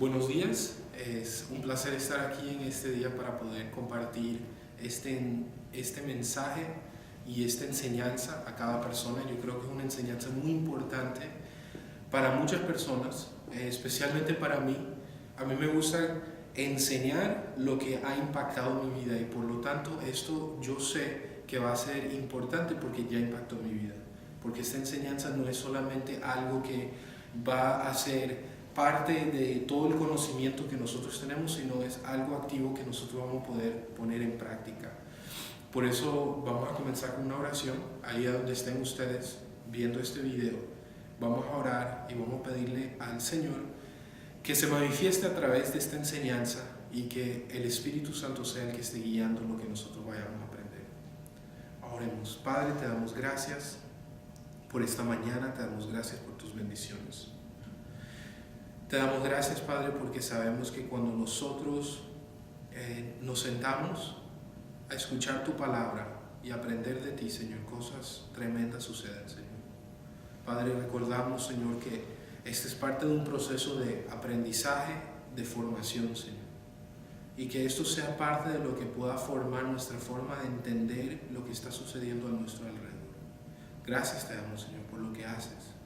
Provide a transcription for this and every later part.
Buenos días, es un placer estar aquí en este día para poder compartir este mensaje y esta enseñanza a cada persona. Yo creo que es una enseñanza muy importante para muchas personas, especialmente para mí. A mí me gusta enseñar lo que ha impactado mi vida y por lo tanto esto yo sé que va a ser importante porque ya impactó mi vida. Porque esta enseñanza no es solamente algo que va a ser parte de todo el conocimiento que nosotros tenemos, sino es algo activo que nosotros vamos a poder poner en práctica. Por eso vamos a comenzar con una oración. Ahí donde estén ustedes viendo este video, vamos a orar y vamos a pedirle al Señor que se manifieste a través de esta enseñanza y que el Espíritu Santo sea el que esté guiando lo que nosotros vayamos a aprender. Oremos. Padre, te damos gracias por esta mañana, te damos gracias por tus bendiciones. Te damos gracias, Padre, porque sabemos que cuando nosotros nos sentamos a escuchar tu palabra y aprender de ti, Señor, cosas tremendas suceden, Señor. Padre, recordamos, Señor, que este es parte de un proceso de aprendizaje, de formación, Señor. Y que esto sea parte de lo que pueda formar nuestra forma de entender lo que está sucediendo a nuestro alrededor. Gracias te damos, Señor, por lo que haces.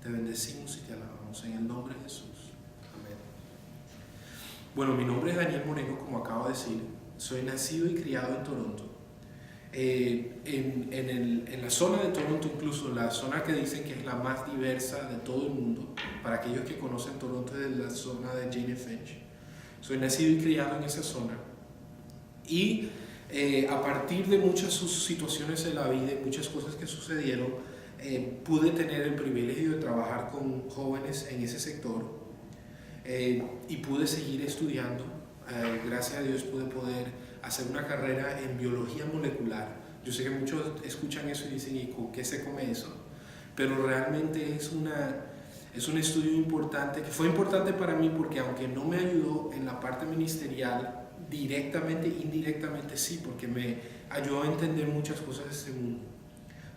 Te bendecimos y te alabamos en el nombre de Jesús. Amén. Bueno, mi nombre es Daniel Moreno, como acabo de decir. Soy nacido y criado en Toronto. En la zona de Toronto, incluso la zona que dicen que es la más diversa de todo el mundo. Para aquellos que conocen Toronto, es la zona de Jane Finch. Soy nacido y criado en esa zona. Y a partir de muchas situaciones en la vida y muchas cosas que sucedieron, pude tener el privilegio de trabajar con jóvenes en ese sector y pude seguir estudiando. Gracias a Dios pude poder hacer una carrera en biología molecular. Yo sé que muchos escuchan eso y dicen, ¿y con qué se come eso? Pero realmente es un estudio importante, que fue importante para mí porque aunque no me ayudó en la parte ministerial, directamente, indirectamente sí, porque me ayudó a entender muchas cosas de este mundo.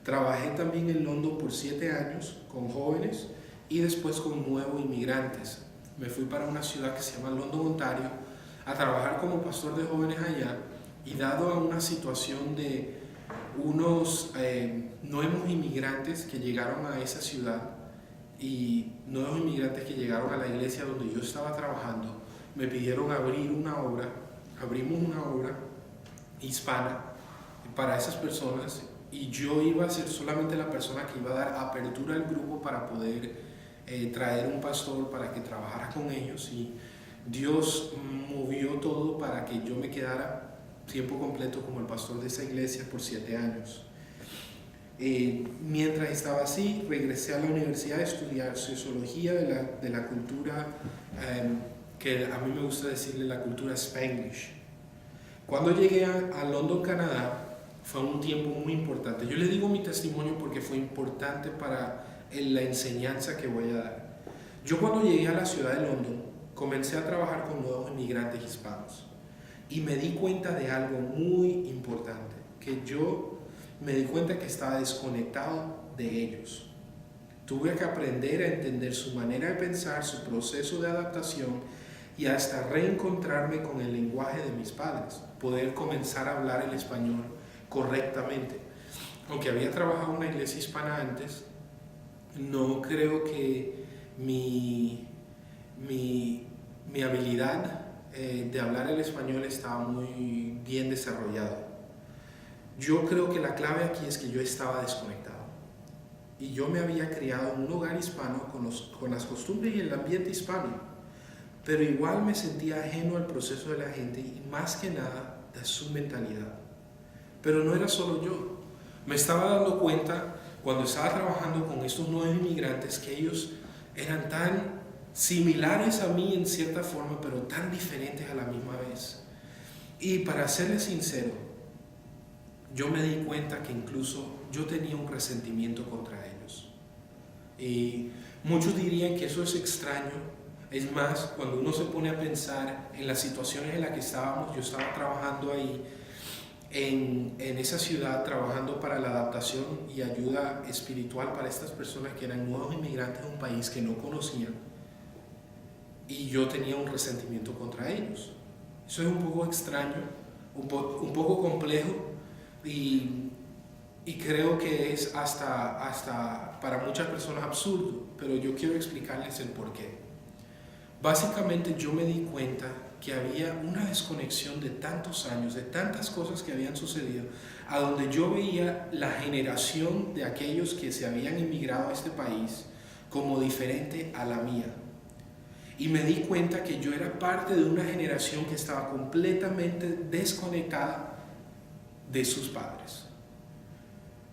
Trabajé también en London por 7 años con jóvenes y después con nuevos inmigrantes. Me fui para una ciudad que se llama London, Ontario, a trabajar como pastor de jóvenes allá, y dado a una situación de unos nuevos inmigrantes que llegaron a esa ciudad y nuevos inmigrantes que llegaron a la iglesia donde yo estaba trabajando, me pidieron abrimos una obra hispana para esas personas, y yo iba a ser solamente la persona que iba a dar apertura al grupo para poder traer un pastor para que trabajara con ellos, y Dios movió todo para que yo me quedara tiempo completo como el pastor de esa iglesia por 7 años. Mientras estaba así, regresé a la universidad a estudiar sociología de la cultura, que a mí me gusta decirle la cultura Spanglish. Cuando llegué a London, Canadá, fue un tiempo muy importante. Yo le digo mi testimonio porque fue importante para la enseñanza que voy a dar. Yo cuando llegué a la ciudad de London, comencé a trabajar con nuevos inmigrantes hispanos y me di cuenta de algo muy importante, que yo me di cuenta que estaba desconectado de ellos. Tuve que aprender a entender su manera de pensar, su proceso de adaptación y hasta reencontrarme con el lenguaje de mis padres, poder comenzar a hablar el español correctamente. Aunque había trabajado en una iglesia hispana antes, no creo que mi habilidad de hablar el español estaba muy bien desarrollada. Yo creo que la clave aquí es que yo estaba desconectado. Y yo me había criado en un hogar hispano con las costumbres y el ambiente hispano. Pero igual me sentía ajeno al proceso de la gente y más que nada de su mentalidad. Pero no era solo yo. Me estaba dando cuenta cuando estaba trabajando con estos nuevos inmigrantes que ellos eran tan similares a mí en cierta forma, pero tan diferentes a la misma vez. Y para serles sincero, yo me di cuenta que incluso yo tenía un resentimiento contra ellos. Y muchos dirían que eso es extraño. Es más, cuando uno se pone a pensar en las situaciones en las que estábamos, yo estaba trabajando ahí en esa ciudad, trabajando para la adaptación y ayuda espiritual para estas personas que eran nuevos inmigrantes de un país que no conocían. y yo tenía un resentimiento contra ellos. Eso es un poco extraño, un poco complejo y creo que es hasta para muchas personas absurdo, pero yo quiero explicarles el porqué. Básicamente yo me di cuenta que había una desconexión de tantos años, de tantas cosas que habían sucedido, a donde yo veía la generación de aquellos que se habían inmigrado a este país como diferente a la mía. Y me di cuenta que yo era parte de una generación que estaba completamente desconectada de sus padres.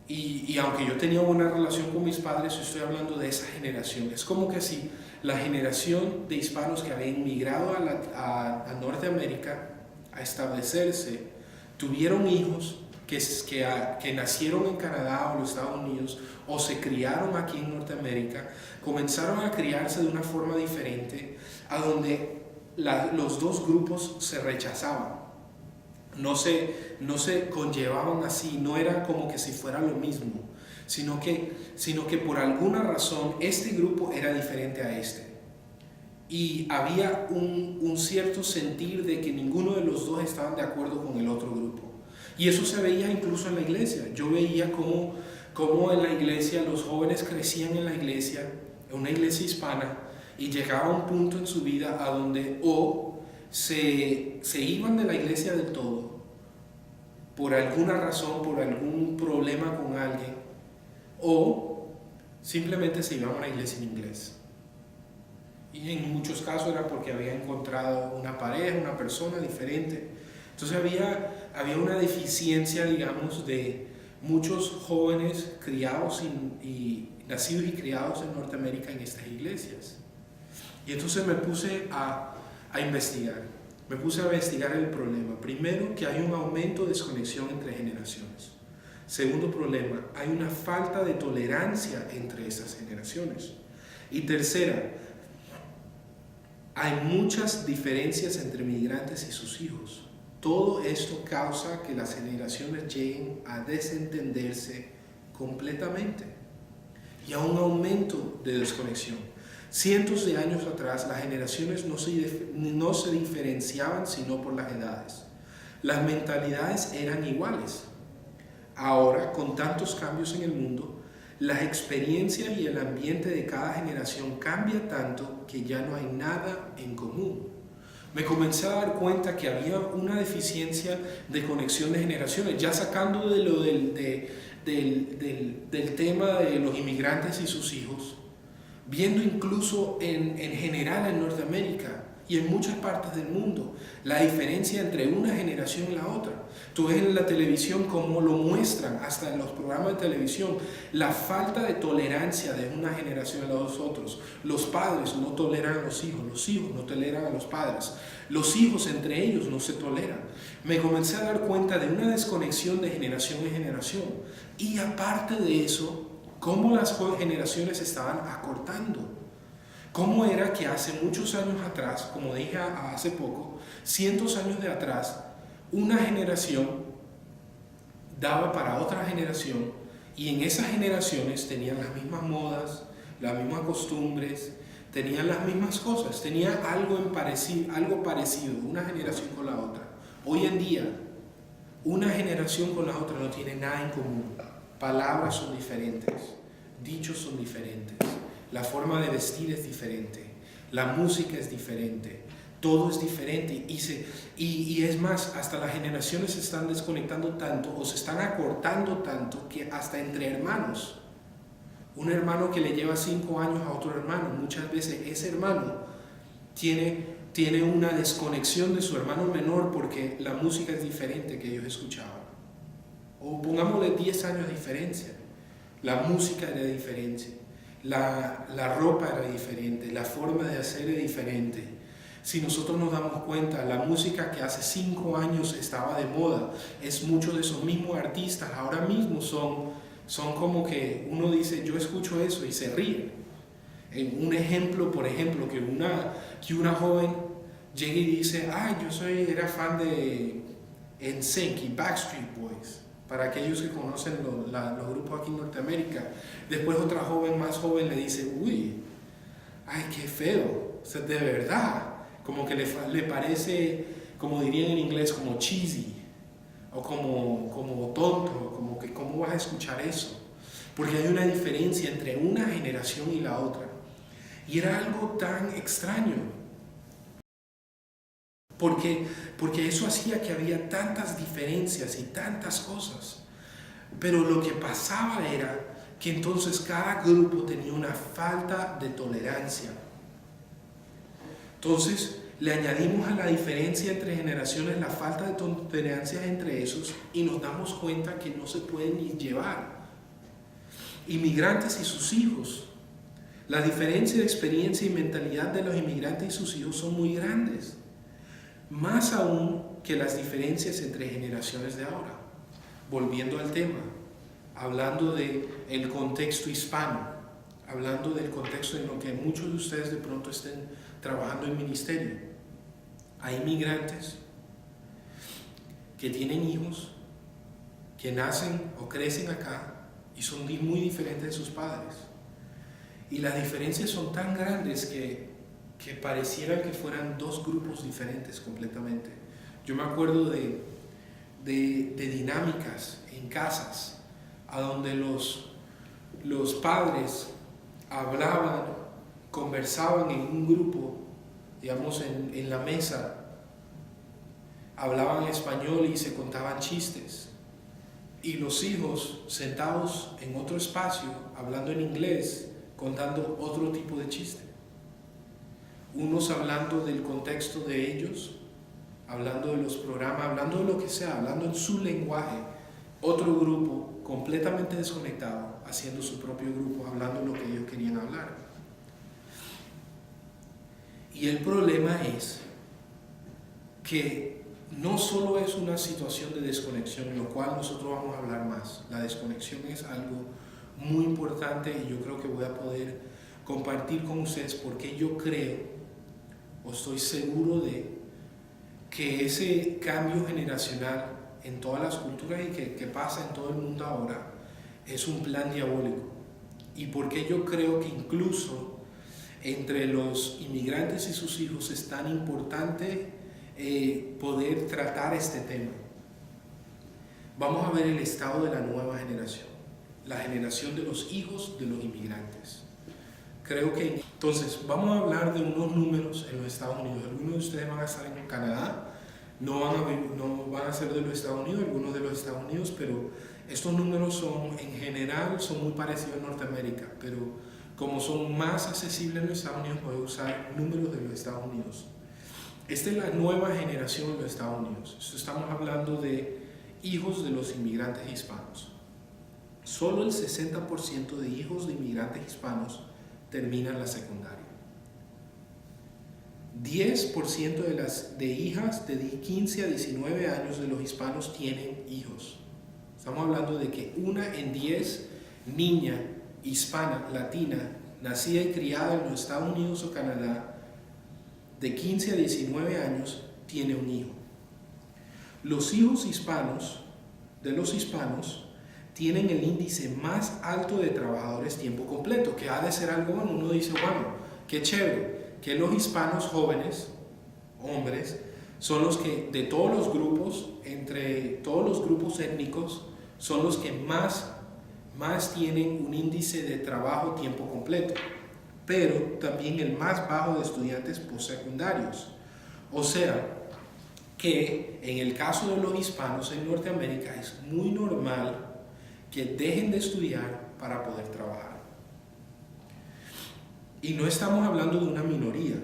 Y aunque yo tenía una relación con mis padres, yo estoy hablando de esa generación. Es como que si la generación de hispanos que habían migrado a Norteamérica a establecerse, tuvieron hijos que nacieron en Canadá o los Estados Unidos o se criaron aquí en Norteamérica, comenzaron a criarse de una forma diferente, a donde los dos grupos se rechazaban. No se conllevaban así, no era como que si fuera lo mismo, sino que por alguna razón este grupo era diferente a este. Y había un cierto sentir de que ninguno de los dos estaban de acuerdo con el otro grupo. Y eso se veía incluso en la iglesia. Yo veía cómo en la iglesia los jóvenes crecían en la iglesia, en una iglesia hispana, y llegaba un punto en su vida a donde o se iban de la iglesia del todo, por alguna razón, por algún problema con alguien, o simplemente se iban a una iglesia en inglés. Y en muchos casos era porque había encontrado una pareja, una persona diferente. Entonces había una deficiencia, digamos, de muchos jóvenes criados y nacidos y criados en Norteamérica en estas iglesias. Y entonces me puse a investigar. Me puse a investigar el problema. Primero, que hay un aumento de desconexión entre generaciones. Segundo problema, hay una falta de tolerancia entre esas generaciones. Y tercera, hay muchas diferencias entre migrantes y sus hijos. Todo esto causa que las generaciones lleguen a desentenderse completamente y a un aumento de desconexión. Cientos de años atrás, las generaciones no se diferenciaban sino por las edades. Las mentalidades eran iguales. Ahora, con tantos cambios en el mundo, las experiencias y el ambiente de cada generación cambia tanto que ya no hay nada en común. Me comencé a dar cuenta que había una deficiencia de conexión de generaciones, ya sacando de lo del tema de los inmigrantes y sus hijos, viendo incluso en general en Norteamérica y en muchas partes del mundo, la diferencia entre una generación y la otra. Tú ves en la televisión cómo lo muestran, hasta en los programas de televisión, la falta de tolerancia de una generación a los otros. Los padres no toleran a los hijos no toleran a los padres, los hijos entre ellos no se toleran. Me comencé a dar cuenta de una desconexión de generación en generación. Y aparte de eso, cómo las generaciones estaban acortando. Cómo era que hace muchos años atrás, como dije hace poco, cientos de años de atrás, una generación daba para otra generación y en esas generaciones tenían las mismas modas, las mismas costumbres, tenían las mismas cosas, tenían algo parecido, una generación con la otra. Hoy en día, una generación con la otra no tiene nada en común. Palabras son diferentes, dichos son diferentes, la forma de vestir es diferente, la música es diferente, todo es diferente y es más, hasta las generaciones se están desconectando tanto o se están acortando tanto que hasta entre hermanos, un hermano que le lleva 5 años a otro hermano, muchas veces ese hermano tiene una desconexión de su hermano menor porque la música es diferente que ellos escuchaban. O pongámosle 10 años de diferencia, la música era diferente, la ropa era diferente, la forma de hacer era diferente. Si nosotros nos damos cuenta, la música que hace 5 años estaba de moda, es muchos de esos mismos artistas, ahora mismo son como que uno dice, yo escucho eso y se ríe. Un ejemplo, por ejemplo, que una joven llegue y dice, era fan de NSYNC y Backstreet Boys, para aquellos que conocen los grupos aquí en Norteamérica. Después otra joven más joven le dice, uy, ay, qué feo, sea, de verdad, como que le parece, como dirían en inglés, como cheesy, o como tonto, como que ¿cómo vas a escuchar eso? Porque hay una diferencia entre una generación y la otra. Y era algo tan extraño, porque eso hacía que había tantas diferencias y tantas cosas. Pero lo que pasaba era que entonces cada grupo tenía una falta de tolerancia. Entonces le añadimos a la diferencia entre generaciones la falta de tolerancia entre esos y nos damos cuenta que no se pueden ni llevar. Inmigrantes y sus hijos. La diferencia de experiencia y mentalidad de los inmigrantes y sus hijos son muy grandes. Más aún que las diferencias entre generaciones de ahora. Volviendo al tema, hablando del contexto hispano, hablando del contexto en el que muchos de ustedes de pronto estén trabajando en ministerio. Hay inmigrantes que tienen hijos, que nacen o crecen acá y son muy diferentes de sus padres. Y las diferencias son tan grandes que parecieran que fueran dos grupos diferentes completamente. Yo me acuerdo de dinámicas en casas, a donde los padres hablaban, conversaban en un grupo, digamos en la mesa, hablaban español y se contaban chistes. Y los hijos sentados en otro espacio, hablando en inglés, contando otro tipo de chiste. Unos hablando del contexto de ellos, hablando de los programas, hablando de lo que sea, hablando en su lenguaje. Otro grupo completamente desconectado, haciendo su propio grupo, hablando lo que ellos querían hablar. Y el problema es que no solo es una situación de desconexión, lo cual nosotros vamos a hablar más. La desconexión es algo muy importante y yo creo que voy a poder compartir con ustedes porque yo creo, o estoy seguro de, que ese cambio generacional en todas las culturas y que pasa en todo el mundo ahora es un plan diabólico. Y porque yo creo que incluso entre los inmigrantes y sus hijos es tan importante poder tratar este tema. Vamos a ver el estado de la nueva generación, la generación de los hijos de los inmigrantes. Creo que entonces vamos a hablar de unos números en los Estados Unidos. Algunos de ustedes van a estar en Canadá, no van a ser de los Estados Unidos, algunos de los Estados Unidos, pero estos números son en general son muy parecidos a Norteamérica, pero como son más accesibles en los Estados Unidos, puedo usar números de los Estados Unidos. Esta es la nueva generación de los Estados Unidos. Estamos hablando de hijos de los inmigrantes hispanos. Solo el 60% de hijos de inmigrantes hispanos terminan la secundaria. 10% de hijas de 15 a 19 años de los hispanos tienen hijos. Estamos hablando de que 1 en 10 niña hispana, latina, nacida y criada en los Estados Unidos o Canadá, de 15 a 19 años, tiene un hijo. Los hijos hispanos, de los hispanos, tienen el índice más alto de trabajadores tiempo completo, que ha de ser algo bueno. Uno dice, bueno, qué chévere, que los hispanos jóvenes, hombres, son los que de todos los grupos, entre todos los grupos étnicos, son los que más tienen un índice de trabajo tiempo completo, pero también el más bajo de estudiantes postsecundarios. O sea, que en el caso de los hispanos en Norteamérica es muy normal que dejen de estudiar para poder trabajar. Y no estamos hablando de una minoría.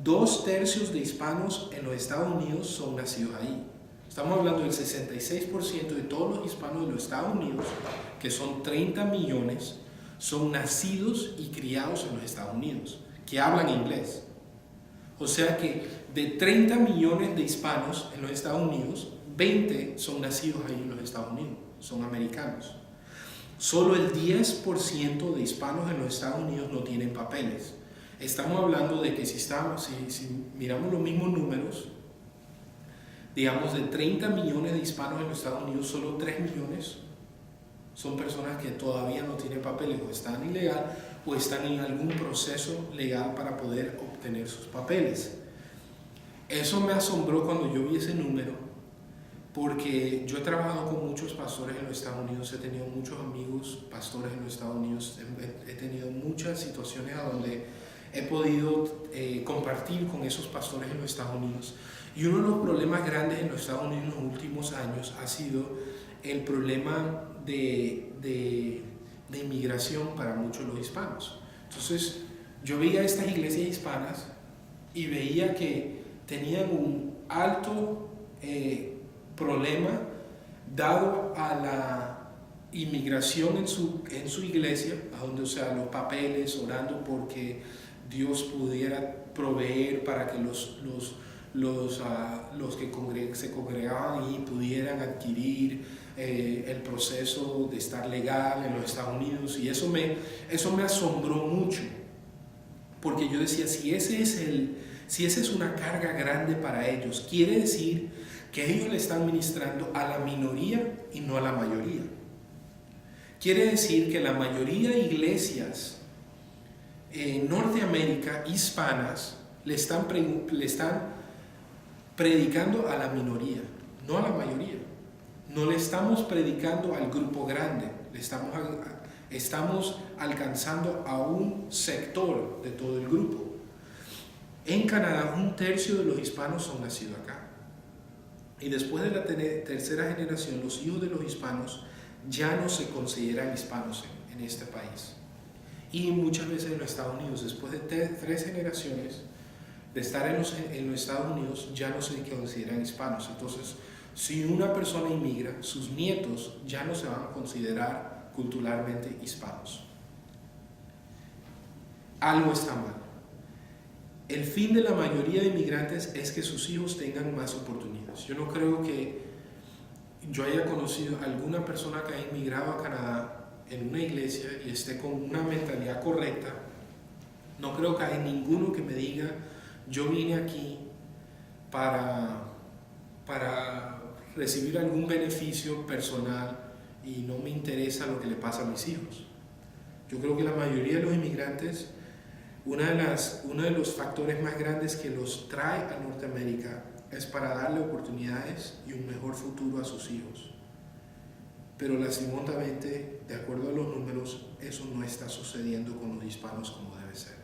2/3 de hispanos en los Estados Unidos son nacidos ahí. Estamos hablando del 66% de todos los hispanos de los Estados Unidos, que son 30 millones, son nacidos y criados en los Estados Unidos, que hablan inglés. O sea que de 30 millones de hispanos en los Estados Unidos, 20 son nacidos ahí en los Estados Unidos, son americanos. Solo el 10% de hispanos en los Estados Unidos no tienen papeles. Estamos hablando de que si miramos los mismos números, digamos de 30 millones de hispanos en los Estados Unidos, solo 3 millones son personas que todavía no tienen papeles, o están ilegal o están en algún proceso legal para poder obtener obtener sus papeles. Eso me asombró cuando yo vi ese número, porque yo he trabajado con muchos pastores en los Estados Unidos, he tenido muchos amigos pastores en los Estados Unidos, he tenido muchas situaciones a donde he podido compartir con esos pastores en los Estados Unidos. Y uno de los problemas grandes en los Estados Unidos en los últimos años ha sido el problema de inmigración para muchos de los hispanos. Entonces, yo veía estas iglesias hispanas y veía que tenían un alto problema dado a la inmigración en su iglesia, a donde, o sea, los papeles, orando porque Dios pudiera proveer para que los que se congregaban ahí pudieran adquirir el proceso de estar legal en los Estados Unidos. Y eso me asombró mucho, porque yo decía, si esa es una carga grande para ellos, quiere decir que ellos le están ministrando a la minoría y no a la mayoría. Quiere decir que la mayoría de iglesias en Norteamérica hispanas le están predicando a la minoría, no a la mayoría. No le estamos predicando al grupo grande, estamos alcanzando a un sector de todo el grupo. En Canadá, 1/3 de los hispanos son nacidos acá. Y después de la tercera generación, los hijos de los hispanos ya no se consideran hispanos en este país. Y muchas veces en los Estados Unidos, después de 3 generaciones de estar en los Estados Unidos, ya no se consideran hispanos. Entonces, si una persona inmigra, sus nietos ya no se van a considerar culturalmente hispanos. Algo está mal. El fin de la mayoría de inmigrantes es que sus hijos tengan más oportunidades. Yo no creo que yo haya conocido a alguna persona que haya inmigrado a Canadá en una iglesia y esté con una mentalidad correcta. No creo que haya ninguno que me diga, yo vine aquí para recibir algún beneficio personal y no me interesa lo que le pasa a mis hijos. Yo creo que la mayoría de los inmigrantes, uno de los factores más grandes que los trae a Norteamérica es para darle oportunidades y un mejor futuro a sus hijos. Pero lastimosamente, de acuerdo a los números, eso no está sucediendo con los hispanos como debe ser.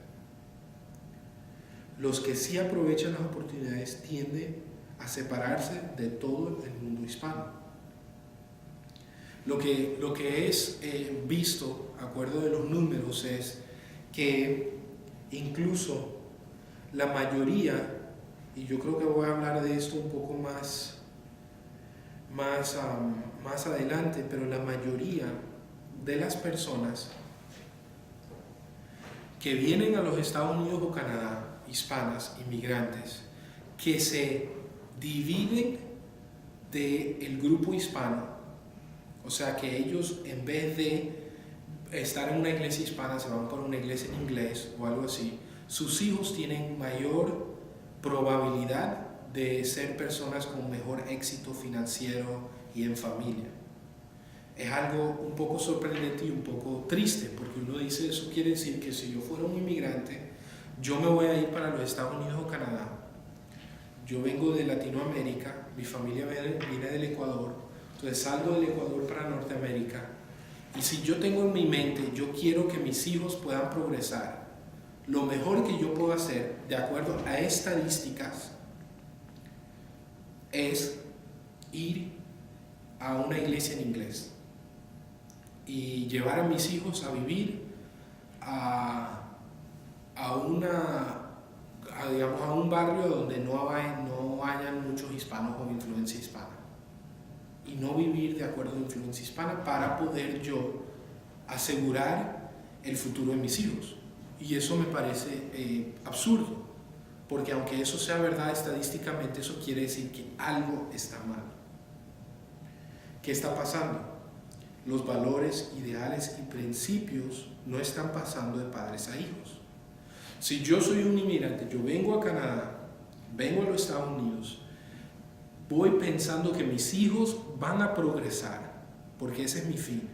Los que sí aprovechan las oportunidades tienden a separarse de todo el mundo hispano. Lo que es visto, de acuerdo de los números, es que incluso la mayoría, y yo creo que voy a hablar de esto un poco más adelante, pero la mayoría de las personas que vienen a los Estados Unidos o Canadá, hispanas, inmigrantes, que se dividen del grupo hispano, o sea que ellos, en vez de estar en una iglesia hispana, se van por una iglesia en inglés o algo así, sus hijos tienen mayor probabilidad de ser personas con mejor éxito financiero y en familia. Es algo un poco sorprendente y un poco triste, porque uno dice, eso quiere decir que si yo fuera un inmigrante, yo me voy a ir para los Estados Unidos o Canadá. Yo vengo de Latinoamérica, mi familia viene del Ecuador, entonces salgo del Ecuador para Norteamérica, y si yo tengo en mi mente, yo quiero que mis hijos puedan progresar, lo mejor que yo puedo hacer, de acuerdo a estadísticas, es ir a una iglesia en inglés y llevar a mis hijos a vivir a un barrio donde no hayan muchos hispanos con influencia hispana, y no vivir de acuerdo a influencia hispana para poder yo asegurar el futuro de mis hijos. Y eso me parece absurdo, porque aunque eso sea verdad estadísticamente, eso quiere decir que algo está mal. ¿Qué está pasando? Los valores, ideales y principios no están pasando de padres a hijos. Si yo soy un inmigrante, yo vengo a Canadá, vengo a los Estados Unidos, voy pensando que mis hijos van a progresar, porque ese es mi fin,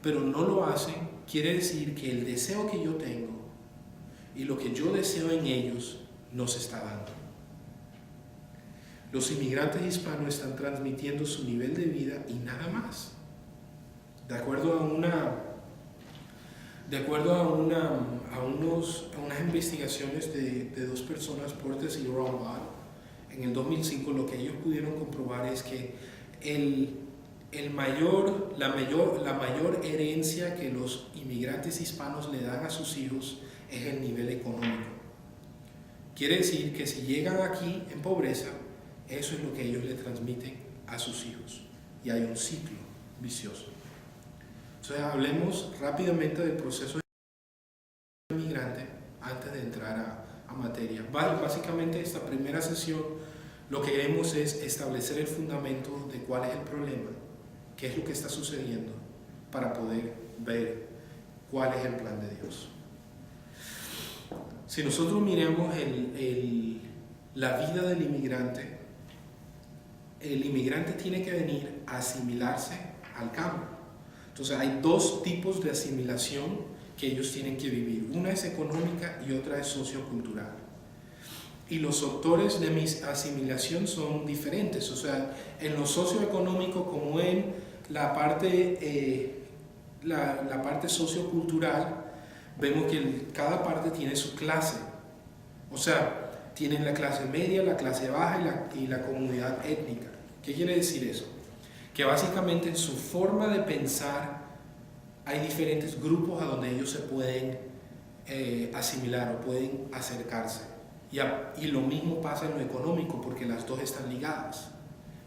pero no lo hacen, quiere decir que el deseo que yo tengo y lo que yo deseo en ellos no se está dando. Los inmigrantes hispanos están transmitiendo su nivel de vida y nada más. De acuerdo a unas investigaciones de dos personas, Portes y Rombach, en el 2005, lo que ellos pudieron comprobar es que la mayor herencia que los inmigrantes hispanos le dan a sus hijos es el nivel económico. Quiere decir que si llegan aquí en pobreza, eso es lo que ellos le transmiten a sus hijos. Y hay un ciclo vicioso. Entonces hablemos rápidamente del proceso inmigrante antes de entrar a materia. Básicamente esta primera sesión lo que queremos es establecer el fundamento de cuál es el problema, qué es lo que está sucediendo, para poder ver cuál es el plan de Dios. Si nosotros miramos la vida del inmigrante, el inmigrante tiene que venir a asimilarse al cambio. Entonces hay dos tipos de asimilación que ellos tienen que vivir. Una es económica y otra es sociocultural. Y los factores de mi asimilación son diferentes. O sea, en lo socioeconómico como en la parte sociocultural, vemos que cada parte tiene su clase. O sea, tienen la clase media, la clase baja y la comunidad étnica. ¿Qué quiere decir eso? Que básicamente en su forma de pensar hay diferentes grupos a donde ellos se pueden asimilar o pueden acercarse. Y lo mismo pasa en lo económico, porque las dos están ligadas.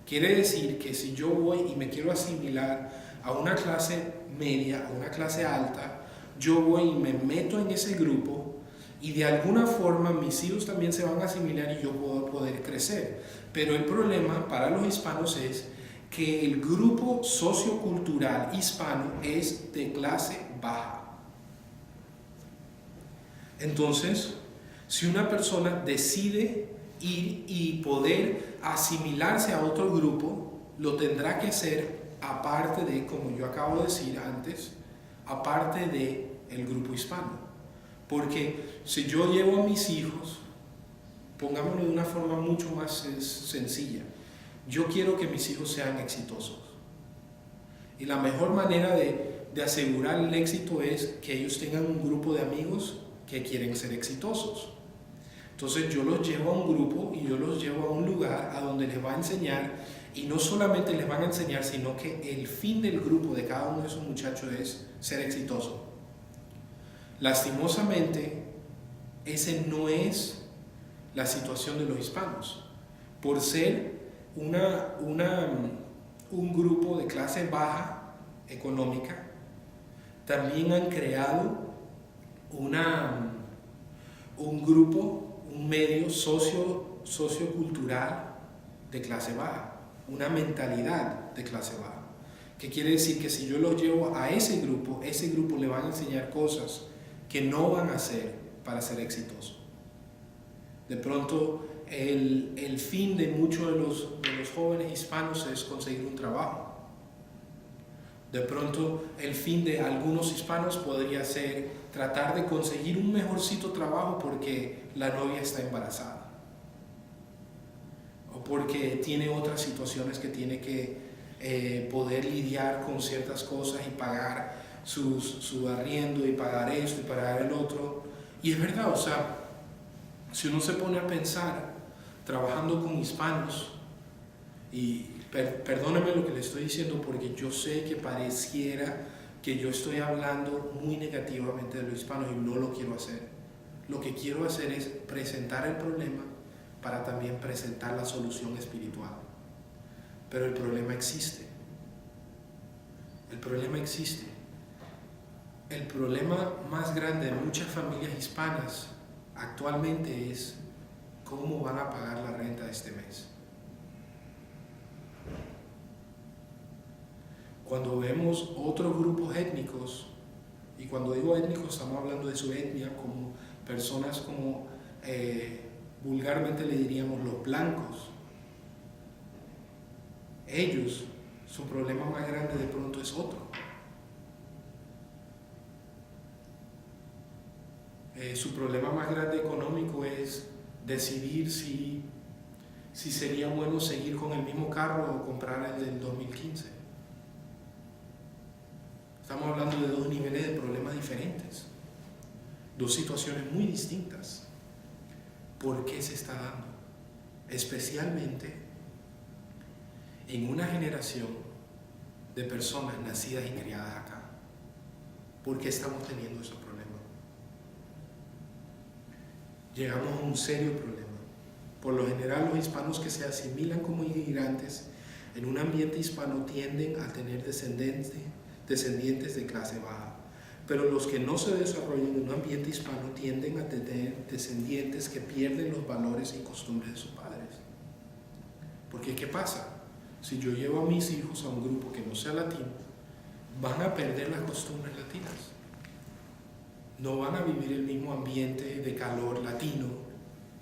Quiere decir que si yo voy y me quiero asimilar a una clase media, a una clase alta, yo voy y me meto en ese grupo y de alguna forma mis hijos también se van a asimilar y yo puedo poder crecer. Pero el problema para los hispanos es que el grupo sociocultural hispano es de clase baja. Entonces, si una persona decide ir y poder asimilarse a otro grupo, lo tendrá que hacer aparte de, como yo acabo de decir antes, aparte del grupo hispano. Porque si yo llevo a mis hijos, pongámoslo de una forma mucho más sencilla, yo quiero que mis hijos sean exitosos. Y la mejor manera de asegurar el éxito es que ellos tengan un grupo de amigos que quieren ser exitosos. Entonces yo los llevo a un grupo y yo los llevo a un lugar a donde les va a enseñar, y no solamente les van a enseñar, sino que el fin del grupo de cada uno de esos muchachos es ser exitoso. Lastimosamente, ese no es la situación de los hispanos. Por ser un grupo de clase baja económica, también han creado un grupo, un medio sociocultural de clase baja, una mentalidad de clase baja. ¿Qué quiere decir? Que si yo los llevo a ese grupo le van a enseñar cosas que no van a hacer para ser exitosos. De pronto, el fin de muchos de los jóvenes hispanos es conseguir un trabajo. De pronto, el fin de algunos hispanos podría ser tratar de conseguir un mejorcito trabajo porque la novia está embarazada. O porque tiene otras situaciones que tiene que poder lidiar con ciertas cosas y pagar su arriendo y pagar esto y pagar el otro. Y es verdad, o sea, si uno se pone a pensar, trabajando con hispanos, y perdónenme lo que le estoy diciendo porque yo sé que pareciera que yo estoy hablando muy negativamente de los hispanos y no lo quiero hacer. Lo que quiero hacer es presentar el problema para también presentar la solución espiritual. Pero el problema existe. El problema existe. El problema más grande de muchas familias hispanas actualmente es cómo van a pagar la renta de este mes. Cuando vemos otros grupos étnicos, y cuando digo étnicos estamos hablando de su etnia, como personas como vulgarmente le diríamos los blancos, ellos, su problema más grande de pronto es otro. Su problema más grande económico es decidir si sería bueno seguir con el mismo carro o comprar el del 2015. Estamos hablando de dos niveles de problemas diferentes, dos situaciones muy distintas. ¿Por qué se está dando? Especialmente en una generación de personas nacidas y criadas acá. ¿Por qué estamos teniendo esos problemas? Llegamos a un serio problema. Por lo general, los hispanos que se asimilan como inmigrantes en un ambiente hispano tienden a tener descendientes de clase baja. Pero los que no se desarrollan en un ambiente hispano tienden a tener descendientes que pierden los valores y costumbres de sus padres. Porque ¿qué pasa? Si yo llevo a mis hijos a un grupo que no sea latino, van a perder las costumbres latinas. No van a vivir el mismo ambiente de calor latino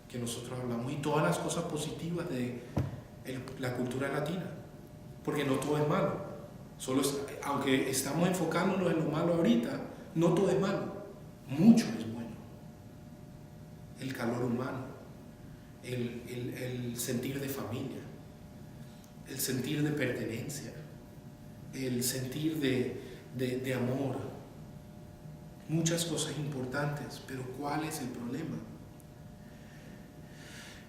que nosotros hablamos y todas las cosas positivas de la cultura latina. Porque no todo es malo. Aunque estamos enfocándonos en lo malo ahorita, no todo es malo. Mucho es bueno. El calor humano, el sentir de familia, el sentir de pertenencia, el sentir de amor. Muchas cosas importantes, pero ¿cuál es el problema?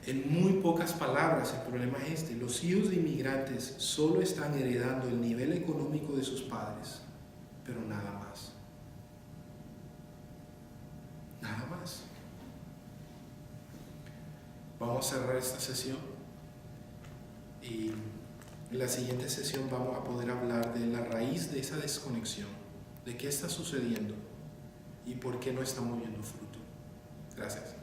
En muy pocas palabras, el problema es este: los hijos de inmigrantes solo están heredando el nivel económico de sus padres, pero nada más. Nada más. Vamos a cerrar esta sesión y en la siguiente sesión vamos a poder hablar de la raíz de esa desconexión, de qué está sucediendo y por qué no estamos viendo fruto. Gracias.